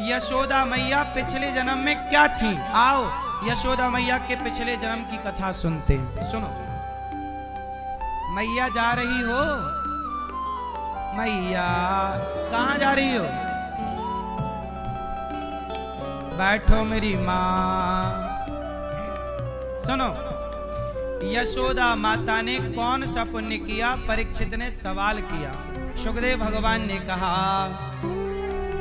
यशोदा मैया पिछले जन्म में क्या थी। आओ यशोदा मैया के पिछले जन्म की कथा सुनते हैं। सुनो, मैया जा रही हो, मैया कहां जा रही हो? बैठो मेरी मां। सुनो, यशोदा माता ने कौन सा पुण्य किया? परीक्षित ने सवाल किया। सुखदेव भगवान ने कहा,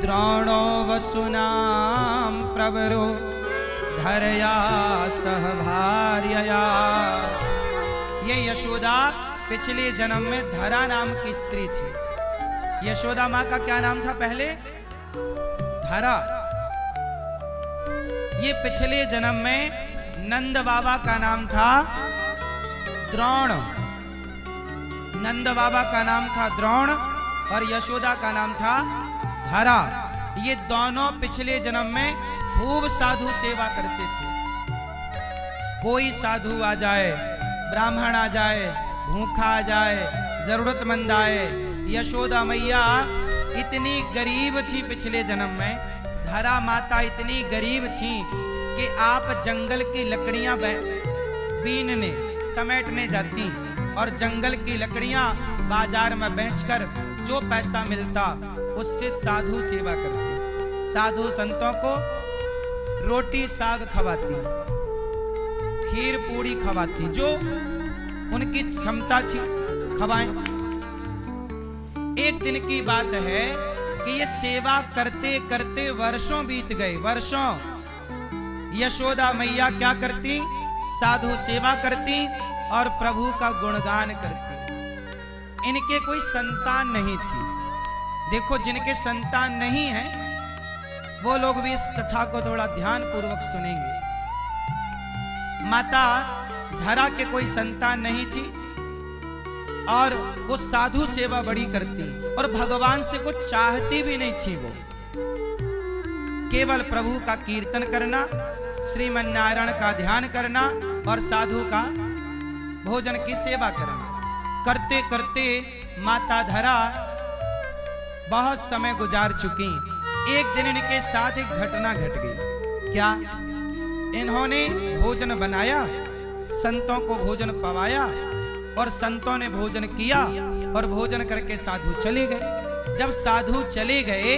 द्रोणो वसुनाम प्रवरो धरया सह भार्यया। ये यशोदा पिछले जन्म में धरा नाम की स्त्री थी। यशोदा माँ का क्या नाम था पहले? धरा। ये पिछले जन्म में नंद बाबा का नाम था द्रोण। नंद बाबा का नाम था द्रोण और यशोदा का नाम था धरा। ये दोनों पिछले जन्म में खूब साधु सेवा करते थे। कोई साधु आ जाए, ब्राह्मण आ जाए, भूखा आ जाए, जरूरतमंद आए, यशोदा मैया इतनी गरीब थी पिछले जन्म में। धरा माता इतनी गरीब थी कि आप जंगल की लकड़ियां बीनने समेटने जाती और जंगल की लकड़ियां बाजार में बेचकर जो पैसा मिलता उससे साधु सेवा करती। साधु संतों को रोटी साग खवाती, खीर पूड़ी खवाती, जो उनकी क्षमता थी खवाएं। एक दिन की बात है कि ये सेवा करते करते वर्षों बीत गए। वर्षों यशोदा मैया क्या करती? साधु सेवा करती और प्रभु का गुणगान करती। इनके कोई संतान नहीं थी। देखो, जिनके संतान नहीं है वो लोग भी इस कथा को थोड़ा ध्यान पूर्वक सुनेंगे। माता धरा के कोई संतान नहीं थी और वो साधु सेवा बड़ी करती और भगवान से कुछ चाहती भी नहीं थी। वो केवल प्रभु का कीर्तन करना, श्रीमन नारायण का ध्यान करना और साधु का भोजन की सेवा करना। करते करते माता धरा बहुत समय गुजार चुकी। एक दिन इनके साथ एक घटना घट गई। क्या? इन्होंने भोजन बनाया, संतों को भोजन पवाया और संतों ने भोजन किया और भोजन करके साधु चले गए। जब साधु चले गए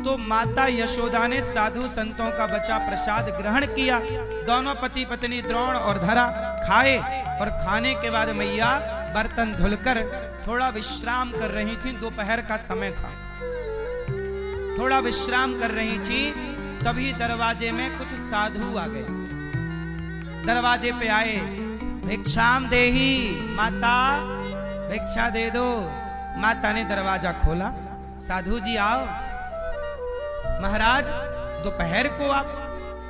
तो माता यशोदा ने साधु संतों का बचा प्रसाद ग्रहण किया। दोनों पति पत्नी द्रोण और धरा खाए और खाने के बाद मैया बर्तन धुलकर थोड़ा विश्राम कर रही थी। दोपहर का समय था, थोड़ा विश्राम कर रही थी। तभी दरवाजे में कुछ साधु आ गए। दरवाजे पे आए, भिक्षाम देही, माता भिक्षा दे दो। माता ने दरवाजा खोला। साधु जी आओ। महाराज दोपहर को आप?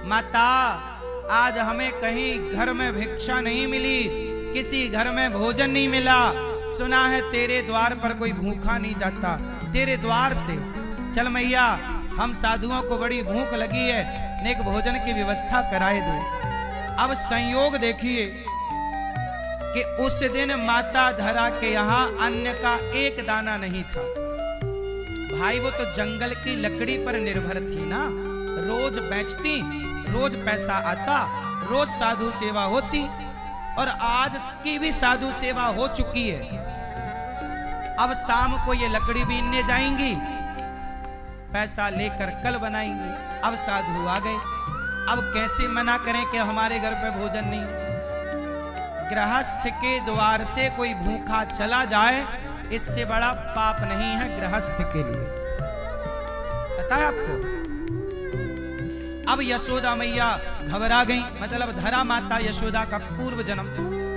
माता आज हमें कहीं घर में भिक्षा नहीं मिली, किसी घर में भोजन नहीं मिला। सुना है तेरे द्वार पर कोई भूखा नहीं जाता, तेरे द्वार से चल मैया, हम साधुओं को बड़ी भूख लगी है, नेक भोजन की व्यवस्था कराए दे। अब संयोग देखिए कि उस दिन माता धरा के यहाँ अन्न का एक दाना नहीं था। भाई वो तो जंगल की लकड़ी पर निर्भर थी ना, रोज बेचती, रोज पैसा आता, रोज साधु सेवा होती और आज की भी साधु सेवा हो चुकी है। अब शाम को ये लकड़ी बीनने जाएंगी, पैसा लेकर कल बनाएंगी। अब साधु आ गए, अब कैसे मना करें कि हमारे घर पे भोजन नहीं। गृहस्थ के द्वार से कोई भूखा चला जाए, इससे बड़ा पाप नहीं है गृहस्थ के लिए, पता है आपको। अब यशोदा मैया घबरा गई, मतलब धरा माता यशोदा का पूर्व जन्म।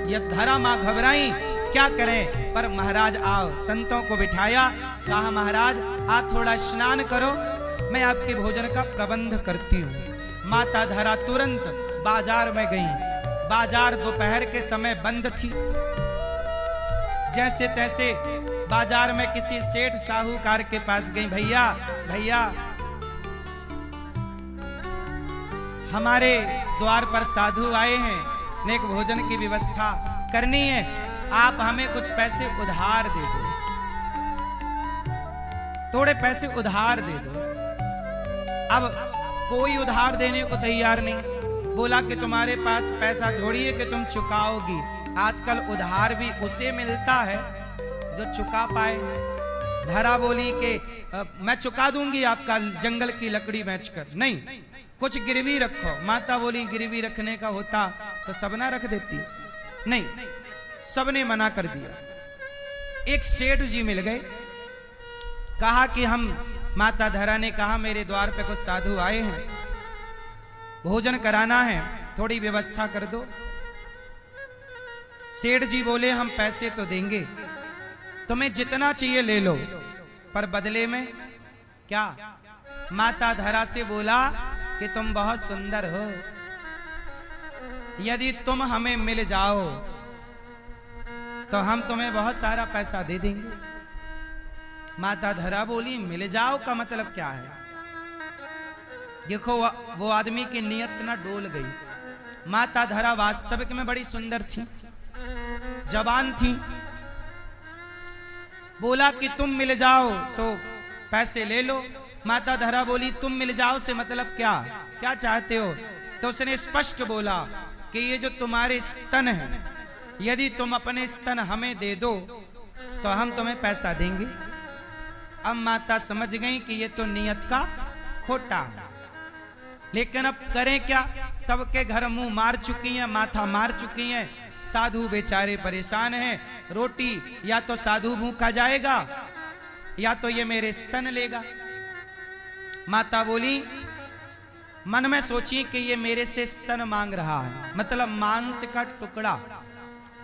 यह धरा माँ घबराई, क्या करें। पर महाराज आओ, संतों को बिठाया, कहा महाराज आप थोड़ा स्नान करो, मैं आपके भोजन का प्रबंध करती हूँ। माता धरा तुरंत बाजार में गई। बाजार दोपहर के समय बंद थी। जैसे तैसे बाजार में किसी सेठ साहूकार के पास गई। भैया भैया, हमारे द्वार पर साधु आए हैं, नेक भोजन की व्यवस्था करनी है, आप हमें कुछ पैसे उधार दे दो, थोड़े पैसे उधार दे दो। अब कोई उधार देने को तैयार नहीं। बोला कि तुम्हारे पास पैसा थोड़ी है कि तुम चुकाओगी। आजकल उधार भी उसे मिलता है जो चुका पाए। धरा बोली कि मैं चुका दूंगी आपका जंगल की लकड़ी बेचकर। नहीं, कुछ गिरवी रखो। माता बोली गिरवी रखने का होता तो सब ना रख देती। नहीं, सबने मना कर दिया। एक सेठ जी मिल गए, कहा कि हम, माता धरा ने कहा मेरे द्वार पे कुछ साधु आए हैं, भोजन कराना है, थोड़ी व्यवस्था कर दो। सेठ जी बोले हम पैसे तो देंगे, तुम्हें जितना चाहिए ले लो, पर बदले में क्या? माता धरा से बोला कि तुम बहुत सुंदर हो, यदि तुम हमें मिल जाओ तो हम तुम्हें बहुत सारा पैसा दे देंगे। माता धरा बोली मिल जाओ का मतलब क्या है? देखो वो आदमी की नियत ना डोल गई। माता धरा वास्तविक में बड़ी सुंदर थी, जवान थी। बोला कि तुम मिल जाओ तो पैसे ले लो। माता धरा बोली तुम मिल जाओ से मतलब क्या, क्या चाहते हो? तो उसने स्पष्ट बोला कि ये जो तुम्हारे स्तन हैं, यदि तुम अपने स्तन हमें दे दो तो हम तुम्हें पैसा देंगे। अब माता समझ गई कि ये तो नियत का खोटा है, लेकिन अब करें क्या? सबके घर मुंह मार चुकी हैं, माथा मार चुकी हैं। साधु बेचारे परेशान हैं। रोटी या तो साधु भूखा जाएगा या तो ये मेरे स्तन लेगा। माता बोली, मन में सोची कि ये मेरे से स्तन मांग रहा है, मतलब मांस का टुकड़ा।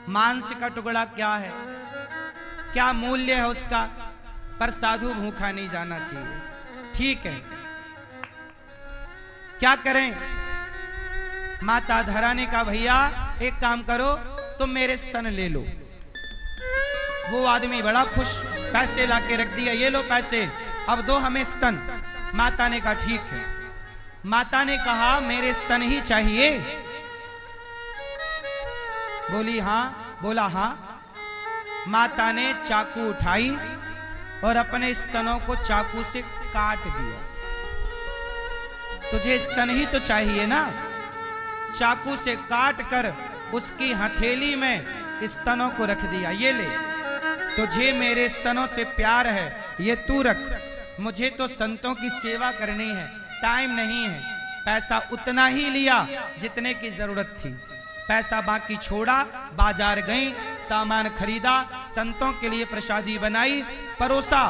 मांस का टुकड़ा क्या है, क्या मूल्य है उसका? पर साधु भूखा नहीं जाना चाहिए। ठीक है, क्या करें? माता धरा ने कहा भैया एक काम करो, तुम मेरे स्तन ले लो। वो आदमी बड़ा खुश, पैसे लाके रख दिया, ये लो पैसे, अब दो हमें स्तन। माता ने कहा ठीक है। माता ने कहा मेरे स्तन ही चाहिए? बोली हाँ। बोला हाँ। माता ने चाकू उठाई और अपने स्तनों को चाकू से काट दिया। तुझे स्तन ही तो चाहिए ना? चाकू से काट कर उसकी हथेली में स्तनों को रख दिया। ये ले, तुझे मेरे स्तनों से प्यार है, ये तू रख। मुझे तो संतों की सेवा करनी है, टाइम नहीं है। पैसा उतना ही लिया जितने की जरूरत थी, पैसा बाकी छोड़ा। बाजार गई, सामान खरीदा, संतों के लिए प्रसादी बनाई, परोसा।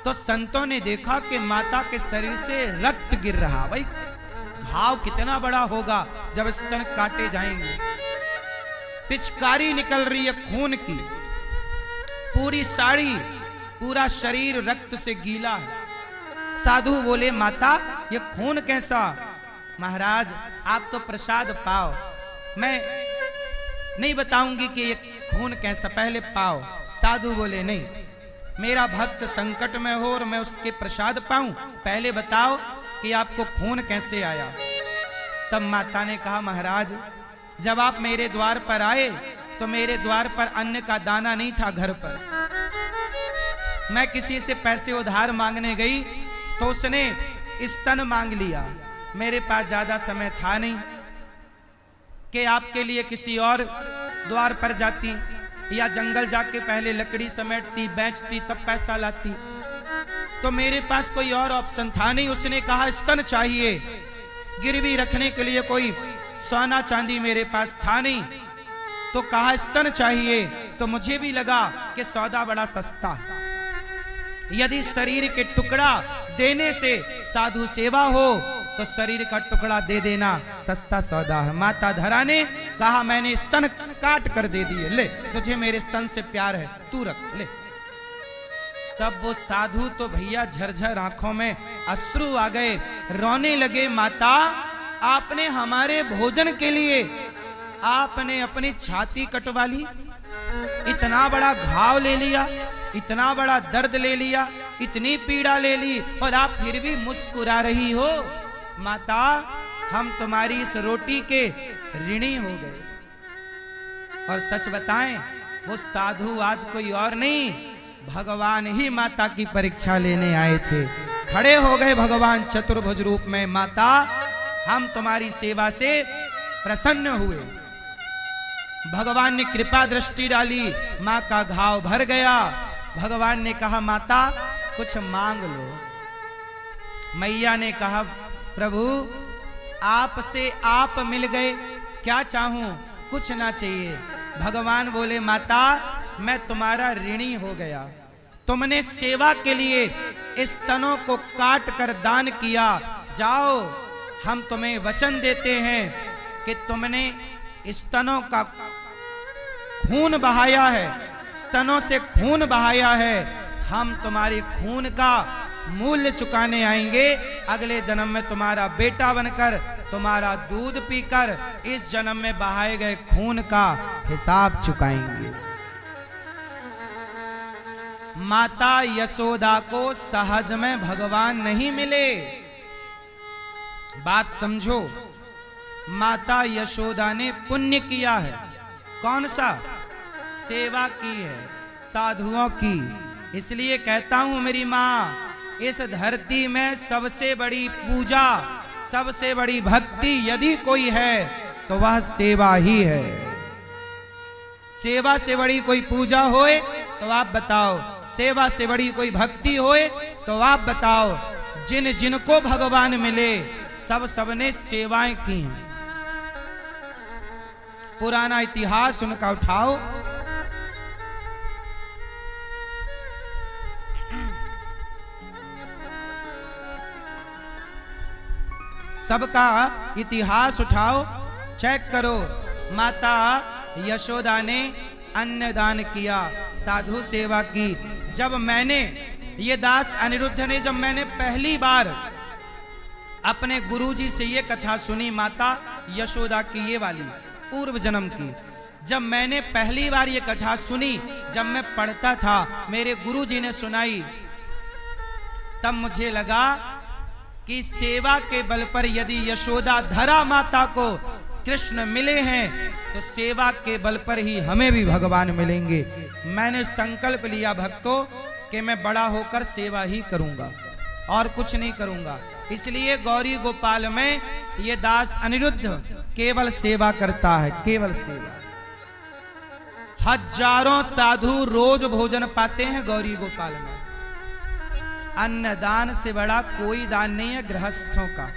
तो संतों ने देखा कि माता के शरीर से रक्त गिर रहा। भाई घाव कितना बड़ा होगा जब स्तन काटे जाएंगे। पिचकारी निकल रही है खून की, पूरी साड़ी, पूरा शरीर रक्त से गीला है। साधु बोले माता ये खून कैसा? महाराज आप तो प्रसाद पाओ, मैं नहीं बताऊंगी कि ये खून कैसा, पहले पाओ। साधु बोले नहीं, मेरा भक्त संकट में हो और मैं उसके प्रसाद पाऊं, पहले बताओ कि आपको खून कैसे आया। तब माता ने कहा महाराज जब आप मेरे द्वार पर आए तो मेरे द्वार पर अन्न का दाना नहीं था घर पर। मैं किसी से पैसे उधार मांगने गई तो उसने स्तन मांग लिया। मेरे पास ज्यादा समय था नहीं कि आपके लिए किसी और द्वार पर जाती या जंगल जाके पहले लकड़ी समेटती, बेचती, तब पैसा लाती। तो मेरे पास कोई और ऑप्शन था नहीं। उसने कहा स्तन चाहिए, गिरवी रखने के लिए कोई सोना चांदी मेरे पास था नहीं। तो कहा स्तन चाहिए, तो मुझे भी लगा कि सौदा बड़ा सस्ता है। यदि शरीर के टुकड़ा देने से साधु सेवा हो तो शरीर का टुकड़ा दे देना सस्ता सौदा है। माता धरा ने कहा मैंने स्तन काट कर दे दिए, ले तुझे मेरे स्तन से प्यार है, तू रख ले। तब वो साधु तो भैया झरझर आंखों में अश्रु आ गए, रोने लगे। माता आपने हमारे भोजन के लिए आपने अपनी छाती कटवा ली, इतना बड़ा घाव ले लिया, इतना बड़ा दर्द ले लिया, इतनी पीड़ा ले ली और आप फिर भी मुस्कुरा रही हो। माता हम तुम्हारी इस रोटी के ऋणी हो गए। और सच बताएं वो साधु आज कोई और नहीं, भगवान ही माता की परीक्षा लेने आए थे। खड़े हो गए भगवान चतुर्भुज रूप में। माता, हम तुम्हारी सेवा से प्रसन्न हुए। भगवान ने कृपा दृष्टि डाली, मां का घाव भर गया। भगवान ने कहा, माता कुछ मांग लो। मैया ने कहा, प्रभु आपसे आप मिल गए, क्या चाहूं, कुछ ना चाहिए। भगवान बोले, माता मैं तुम्हारा ऋणी हो गया। तुमने सेवा के लिए स्तनों को काट कर दान किया। जाओ, हम तुम्हें वचन देते हैं कि तुमने स्तनों का खून बहाया है, स्तनों से खून बहाया है। हम तुम्हारे खून का मूल्य चुकाने आएंगे। अगले जन्म में तुम्हारा बेटा बनकर, तुम्हारा दूध पीकर इस जन्म में बहाए गए खून का हिसाब चुकाएंगे। माता यशोदा को सहज में भगवान नहीं मिले। बात समझो, माता यशोदा ने पुण्य किया है। कौन सा? सेवा की है, साधुओं की। इसलिए कहता हूं मेरी मां, इस धरती में सबसे बड़ी पूजा, सबसे बड़ी भक्ति यदि कोई है तो वह सेवा ही है। सेवा से बड़ी कोई पूजा होए तो आप बताओ, सेवा से बड़ी कोई भक्ति होए तो आप बताओ। जिन जिनको भगवान मिले सबने सेवाएं की हैं। पुराना इतिहास उनका उठाओ। सबका इतिहास उठाओ, चेक करो। माता यशोदा ने अन्नदान किया, साधु सेवा की। जब मैंने, ये दास अनिरुद्ध ने, जब मैंने पहली बार अपने गुरुजी से ये कथा सुनी, माता यशोदा की ये वाली पूर्व जन्म की, जब मैंने पहली बार ये कथा सुनी, जब मैं पढ़ता था, मेरे गुरुजी ने सुनाई, तब मुझे लगा कि सेवा के बल पर यदि यशोदा धरा माता को कृष्ण मिले हैं तो सेवा के बल पर ही हमें भी भगवान मिलेंगे। मैंने संकल्प लिया भक्तों कि मैं बड़ा होकर सेवा ही करूंगा और कुछ नहीं करूंगा। इसलिए गौरी गोपाल में ये दास अनिरुद्ध केवल सेवा करता है, केवल सेवा। हजारों साधु रोज भोजन पाते हैं गौरी गोपाल में। अन्नदान से बड़ा कोई दान नहीं है गृहस्थों का।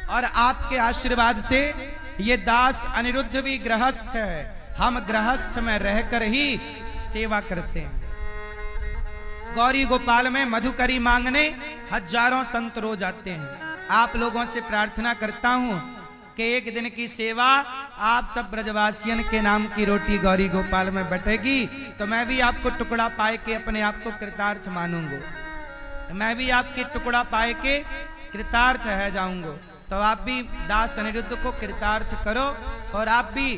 और आपके आशीर्वाद से ये दास अनिरुद्ध भी गृहस्थ है। हम गृहस्थ में रहकर ही सेवा करते हैं। गौरी गोपाल में मधुकरी मांगने हजारों संत रोज आते हैं। आप लोगों से प्रार्थना करता हूं कि एक दिन की सेवा आप सब ब्रजवासियन के नाम की रोटी गौरी गोपाल में बटेगी तो मैं भी आपको टुकड़ा पाए के अपने आप को कृतार्थ मानूंगा। मैं भी आपके टुकड़ा पाए के कृतार्थ है जाऊंगा। तो आप भी दास अनिरुद्ध को कृतार्थ करो और आप भी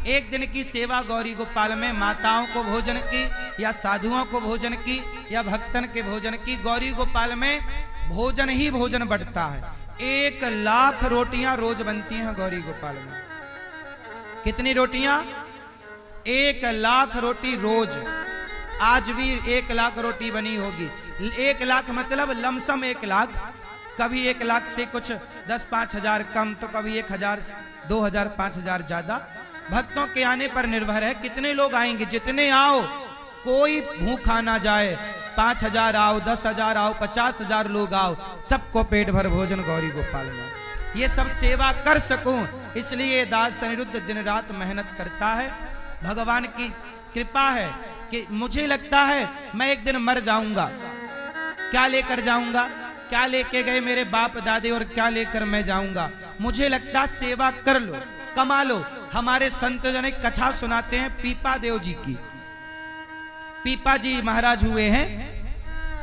एक दिन की सेवा गौरी गोपाल में माताओं को भोजन की या साधुओं को भोजन की या भक्तन के भोजन की। गौरी गोपाल में भोजन ही भोजन बढ़ता है। 1 लाख रोटियां रोज बनती हैं गौरी गोपाल में। कितनी रोटियां? 1 लाख रोटी रोज। आज भी 1 लाख रोटी बनी होगी। 1 लाख मतलब लमसम 1 लाख, कभी 1 लाख से कुछ 10-5 हजार कम तो कभी 1000, 2000, 5000 ज्यादा। भक्तों के आने पर निर्भर है कितने लोग आएंगे। जितने आओ, कोई भूखा ना जाए। 5000 आओ, 10,000 आओ, 50,000 लोग आओ, सबको पेट भर भोजन गौरी गोपाल में। ये सब सेवा कर सकूं इसलिए दास अनिरुद्ध दिन रात मेहनत करता है। भगवान की कृपा है कि मुझे लगता है मैं एक दिन मर जाऊंगा। क्या लेकर जाऊंगा? क्या लेके गए मेरे बाप दादे और क्या लेकर मैं जाऊंगा? मुझे लगता सेवा कर लो, कमा लो। हमारे संत जन एक कथा सुनाते हैं पीपा देव जी की। पीपा जी महाराज हुए हैं,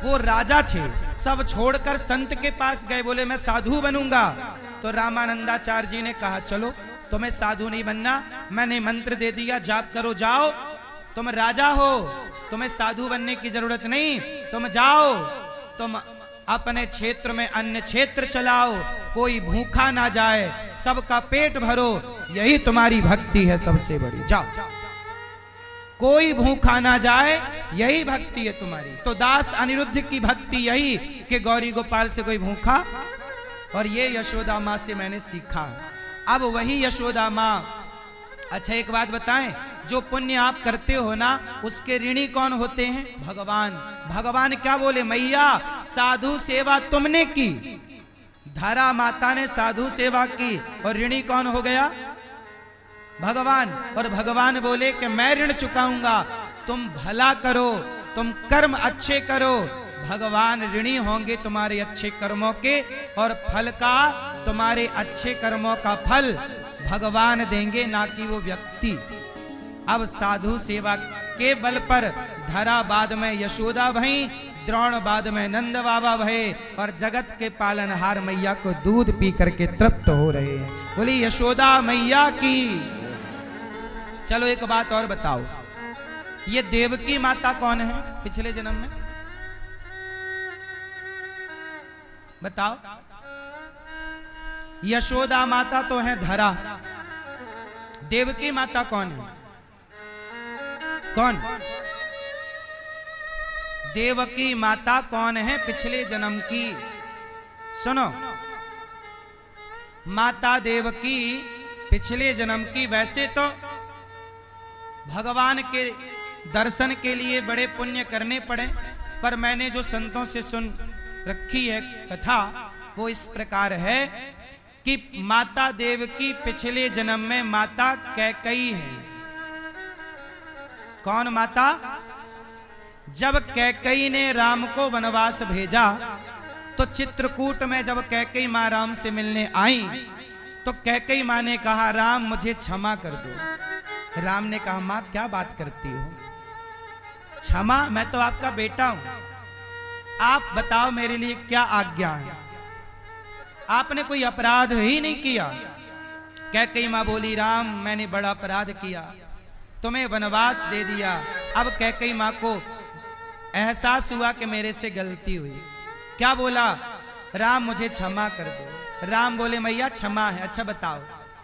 वो राजा थे, सब छोड़कर संत के पास गए, बोले मैं साधु बनूंगा। तो रामानंदाचार्य जी ने कहा चलो तुम्हें साधु नहीं बनना, मैंने मंत्र दे दिया, जाप करो, जाओ, तुम राजा हो, तुम्हें साधु बनने की जरूरत नहीं, तुम जाओ, तुम अपने क्षेत्र में अन्य क्षेत्र चलाओ, कोई भूखा ना जाए, सबका पेट भरो, यही तुम्हारी भक्ति है सबसे बड़ी, जाओ। कोई भूखा ना जाए, यही भक्ति है तुम्हारी। तो दास अनिरुद्ध की भक्ति यही कि गौरी गोपाल से कोई भूखा, और ये यशोदा माँ से मैंने सीखा। अब वही यशोदा माँ, अच्छा एक बात बताएं, जो पुण्य आप करते हो ना, उसके ऋणी कौन होते हैं? भगवान। भगवान क्या बोले? मैया साधु सेवा तुमने की, धरा माता ने साधु सेवा की, और ऋणी कौन हो गया? भगवान। और भगवान बोले कि मैं ऋण चुकाऊंगा, तुम भला करो, तुम कर्म अच्छे करो, भगवान ऋणी होंगे तुम्हारे अच्छे कर्मों के, और फल का, तुम्हारे अच्छे कर्मों का फल भगवान देंगे, ना कि वो व्यक्ति। अब साधु सेवा के बल पर धरा बाद में यशोदा भई, द्रोण बाद में नंद बाबा भये, और जगत के पालनहार मैया को दूध पी करके तृप्त हो रहे हैं। बोली यशोदा मैया की। चलो एक बात और बताओ, ये देवकी माता कौन है पिछले जन्म में? बताओ। यशोदा माता तो है धरा, देवकी माता कौन है? कौन? देवकी माता कौन है पिछले जन्म की? सुनो, माता देवकी पिछले जन्म की। वैसे तो भगवान के दर्शन के लिए बड़े पुण्य करने पड़े, पर मैंने जो संतों से सुन रखी है कथा, वो इस प्रकार है कि माता देवकी पिछले जन्म में माता कैकई है। कौन माता? जब कैकई ने राम को वनवास भेजा, तो चित्रकूट में जब कैकई माँ राम से मिलने आई, तो कैकई माँ ने कहा राम मुझे क्षमा कर दो। राम ने कहा माँ क्या बात करती हो, क्षमा? मैं तो आपका बेटा हूं, आप बताओ मेरे लिए क्या आज्ञा है? आपने कोई अपराध ही नहीं किया। कैकई माँ बोली राम मैंने बड़ा अपराध किया, तुम्हें वनवास दे दिया। अब कैकई माँ को एहसास हुआ कि मेरे से गलती हुई। क्या बोला? राम मुझे क्षमा कर दो। राम बोले मैया क्षमा है। अच्छा बताओ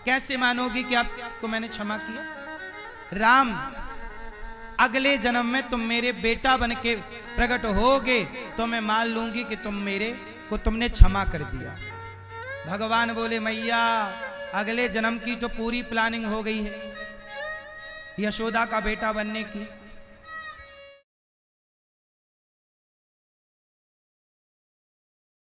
कैसे मानोगी कि आपको मैंने क्षमा किया? राम अगले जन्म में तुम मेरे बेटा बन के प्रकट होगे, तो मैं मान लूंगी कि तुम मेरे को तुमने क्षमा कर दिया। भगवान बोले मैया अगले जन्म की तो पूरी प्लानिंग हो गई है यशोदा का बेटा बनने की।